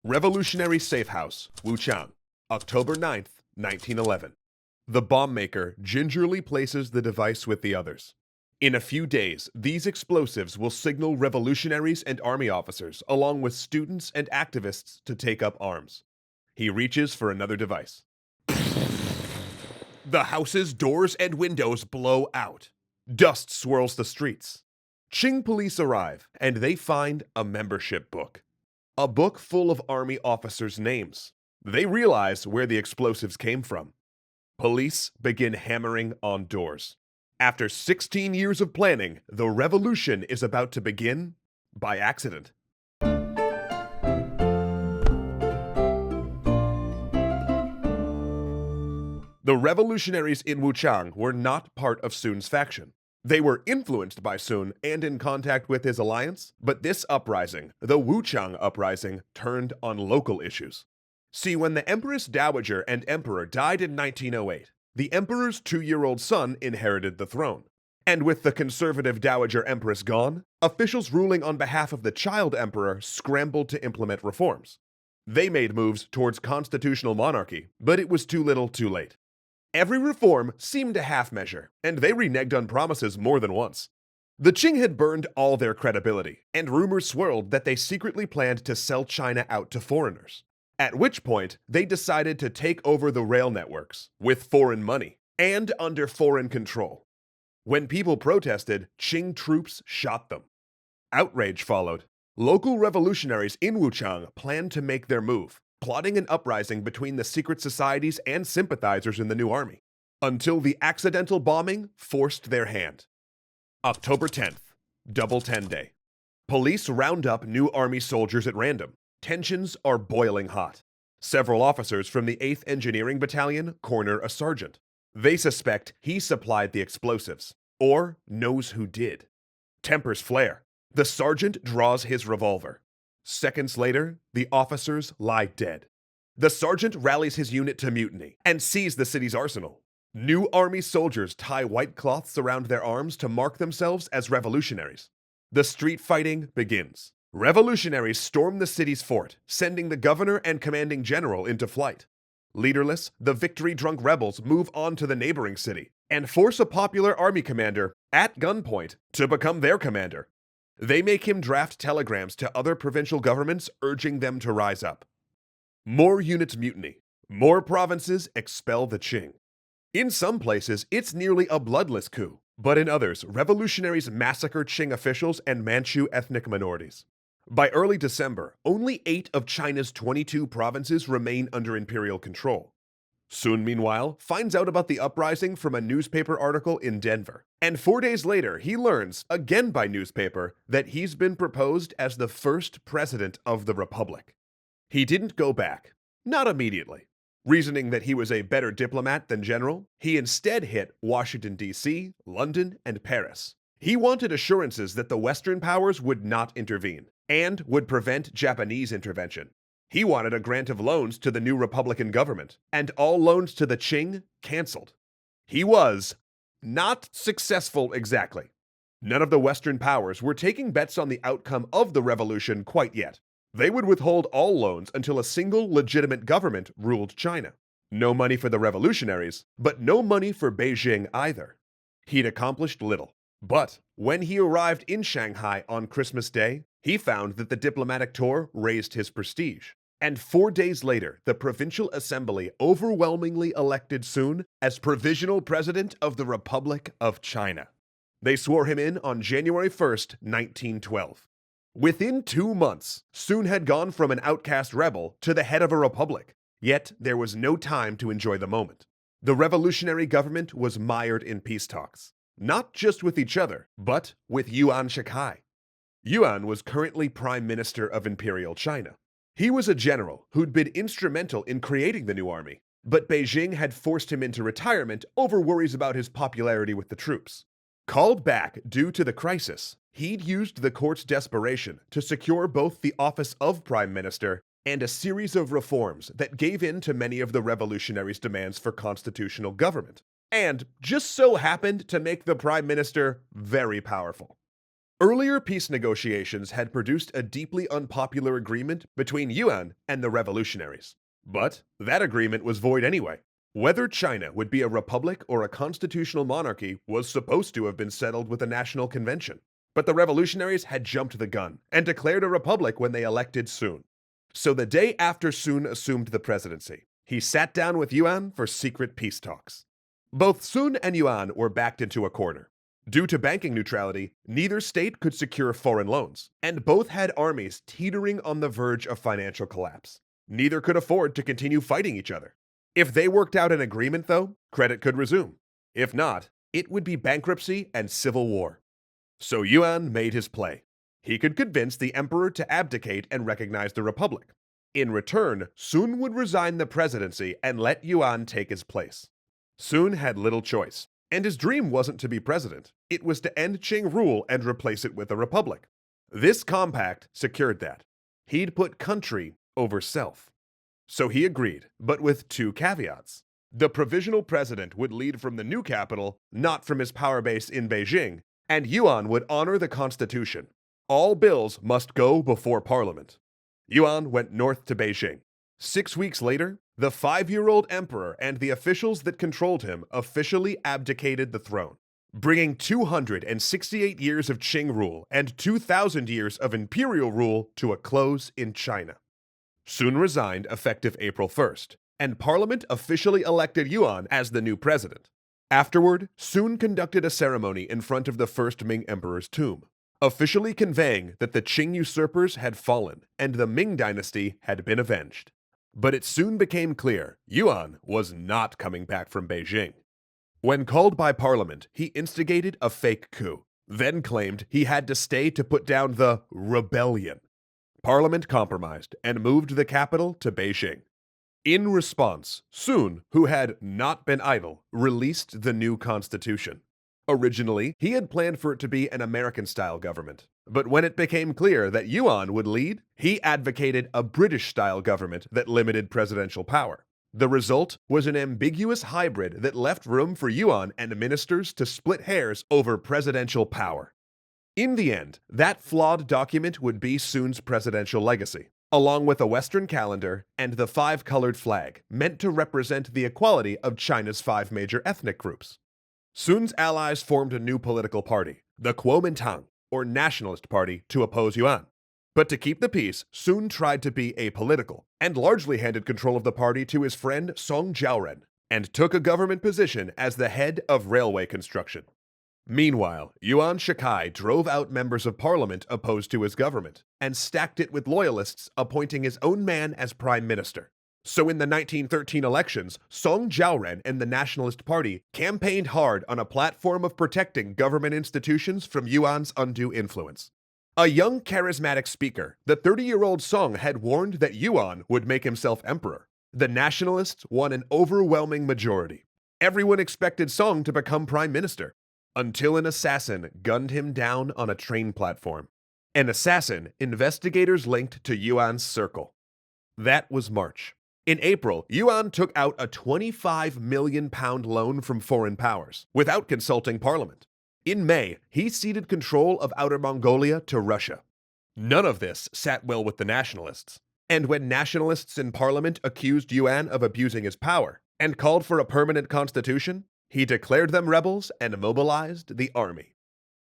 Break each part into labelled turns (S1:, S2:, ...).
S1: Revolutionary Safe House, Wuchang, October 9th, 1911. The bomb maker gingerly places the device with the others. In a few days, these explosives will signal revolutionaries and army officers, along with students and activists, to take up arms. He reaches for another device. The house's doors and windows blow out. Dust swirls the streets. Qing police arrive, and they find a membership book. A book full of army officers' names. They realize where the explosives came from. Police begin hammering on doors. After 16 years of planning, the revolution is about to begin by accident. The revolutionaries in Wuchang were not part of Sun's faction. They were influenced by Sun and in contact with his alliance, but this uprising, the Wuchang Uprising, turned on local issues. See, when the Empress Dowager and Emperor died in 1908, the Emperor's 2-year-old son inherited the throne. And with the conservative Dowager Empress gone, officials ruling on behalf of the child emperor scrambled to implement reforms. They made moves towards constitutional monarchy, but it was too little too late. Every reform seemed a half measure, and they reneged on promises more than once. The Qing had burned all their credibility, and rumors swirled that they secretly planned to sell China out to foreigners. At which point, they decided to take over the rail networks, with foreign money, and under foreign control. When people protested, Qing troops shot them. Outrage followed. Local revolutionaries in Wuchang planned to make their move, plotting an uprising between the secret societies and sympathizers in the new army, until the accidental bombing forced their hand. October 10th, Double 10 Day. Police round up new army soldiers at random. Tensions are boiling hot. Several officers from the 8th Engineering Battalion corner a sergeant. They suspect he supplied the explosives, or knows who did. Tempers flare. The sergeant draws his revolver. Seconds later, the officers lie dead. The sergeant rallies his unit to mutiny and seize the city's arsenal. New army soldiers tie white cloths around their arms to mark themselves as revolutionaries. The street fighting begins. Revolutionaries storm the city's fort, sending the governor and commanding general into flight. Leaderless, the victory-drunk rebels move on to the neighboring city and force a popular army commander, at gunpoint, to become their commander. They make him draft telegrams to other provincial governments urging them to rise up. More units mutiny. More provinces expel the Qing. In some places, it's nearly a bloodless coup, but in others, revolutionaries massacre Qing officials and Manchu ethnic minorities. By early December, only 8 of China's 22 provinces remain under imperial control. Sun, meanwhile, finds out about the uprising from a newspaper article in Denver. And 4 days later, he learns, again by newspaper, that he's been proposed as the first president of the Republic. He didn't go back. Not immediately. Reasoning that he was a better diplomat than general, he instead hit Washington, D.C., London, and Paris. He wanted assurances that the Western powers would not intervene, and would prevent Japanese intervention. He wanted a grant of loans to the new Republican government, and all loans to the Qing canceled. He was not successful exactly. None of the Western powers were taking bets on the outcome of the revolution quite yet. They would withhold all loans until a single legitimate government ruled China. No money for the revolutionaries, but no money for Beijing either. He'd accomplished little. But when he arrived in Shanghai on Christmas Day, he found that the diplomatic tour raised his prestige. And 4 days later, the Provincial Assembly overwhelmingly elected Sun as provisional president of the Republic of China. They swore him in on January 1st, 1912. Within 2 months, Sun had gone from an outcast rebel to the head of a republic. Yet there was no time to enjoy the moment. The revolutionary government was mired in peace talks, not just with each other, but with Yuan Shikai. Yuan was currently Prime Minister of Imperial China. He was a general who'd been instrumental in creating the new army, but Beijing had forced him into retirement over worries about his popularity with the troops. Called back due to the crisis, he'd used the court's desperation to secure both the office of Prime Minister and a series of reforms that gave in to many of the revolutionaries' demands for constitutional government, and just so happened to make the Prime Minister very powerful. Earlier peace negotiations had produced a deeply unpopular agreement between Yuan and the revolutionaries. But that agreement was void anyway. Whether China would be a republic or a constitutional monarchy was supposed to have been settled with a national convention. But the revolutionaries had jumped the gun and declared a republic when they elected Sun. So the day after Sun assumed the presidency, he sat down with Yuan for secret peace talks. Both Sun and Yuan were backed into a corner. Due to banking neutrality, neither state could secure foreign loans, and both had armies teetering on the verge of financial collapse. Neither could afford to continue fighting each other. If they worked out an agreement, though, credit could resume. If not, it would be bankruptcy and civil war. So Yuan made his play. He could convince the emperor to abdicate and recognize the republic. In return, Sun would resign the presidency and let Yuan take his place. Sun had little choice, and his dream wasn't to be president. It was to end Qing rule and replace it with a republic. This compact secured that. He'd put country over self. So he agreed, but with two caveats. The provisional president would lead from the new capital, not from his power base in Beijing, and Yuan would honor the constitution. All bills must go before parliament. Yuan went north to Beijing. 6 weeks later, the 5-year-old emperor and the officials that controlled him officially abdicated the throne, bringing 268 years of Qing rule and 2,000 years of imperial rule to a close in China. Sun resigned effective April 1st, and Parliament officially elected Yuan as the new president. Afterward, Sun conducted a ceremony in front of the first Ming emperor's tomb, officially conveying that the Qing usurpers had fallen and the Ming dynasty had been avenged. But it soon became clear Yuan was not coming back from Beijing. When called by Parliament, he instigated a fake coup, then claimed he had to stay to put down the rebellion. Parliament compromised and moved the capital to Beijing. In response, Sun, who had not been idle, released the new constitution. Originally, he had planned for it to be an American-style government, but when it became clear that Yuan would lead, he advocated a British-style government that limited presidential power. The result was an ambiguous hybrid that left room for Yuan and ministers to split hairs over presidential power. In the end, that flawed document would be Sun's presidential legacy, along with a Western calendar and the 5-colored flag, meant to represent the equality of China's 5 major ethnic groups. Sun's allies formed a new political party, the Kuomintang, or Nationalist Party, to oppose Yuan. But to keep the peace, Sun tried to be apolitical, and largely handed control of the party to his friend Song Jiaoren, and took a government position as the head of railway construction. Meanwhile, Yuan Shikai drove out members of parliament opposed to his government, and stacked it with loyalists appointing his own man as prime minister. So in the 1913 elections, Song Jiaoren and the Nationalist Party campaigned hard on a platform of protecting government institutions from Yuan's undue influence. A young charismatic speaker, the 30-year-old Song had warned that Yuan would make himself emperor. The Nationalists won an overwhelming majority. Everyone expected Song to become prime minister, until an assassin gunned him down on a train platform. An assassin investigators linked to Yuan's circle. That was March. In April, Yuan took out a £25 million loan from foreign powers, without consulting Parliament. In May, he ceded control of Outer Mongolia to Russia. None of this sat well with the nationalists. And when nationalists in Parliament accused Yuan of abusing his power, and called for a permanent constitution, he declared them rebels and mobilized the army.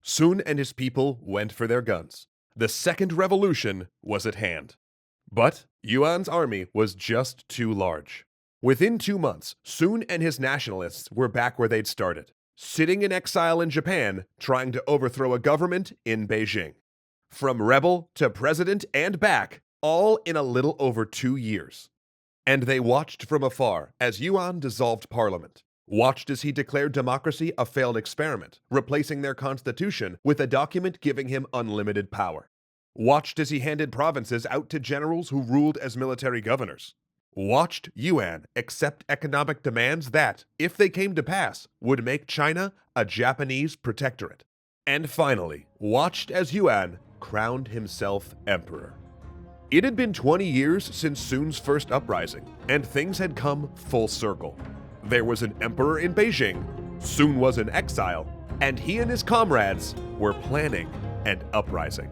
S1: Sun and his people went for their guns. The second revolution was at hand. But Yuan's army was just too large. Within 2 months, Sun and his nationalists were back where they'd started, sitting in exile in Japan, trying to overthrow a government in Beijing. From rebel to president and back, all in a little over 2 years. And they watched from afar as Yuan dissolved parliament, watched as he declared democracy a failed experiment, replacing their constitution with a document giving him unlimited power. Watched as he handed provinces out to generals who ruled as military governors. Watched Yuan accept economic demands that, if they came to pass, would make China a Japanese protectorate. And finally, watched as Yuan crowned himself emperor. It had been 20 years since Sun's first uprising, and things had come full circle. There was an emperor in Beijing, Sun was in exile, and he and his comrades were planning and uprising.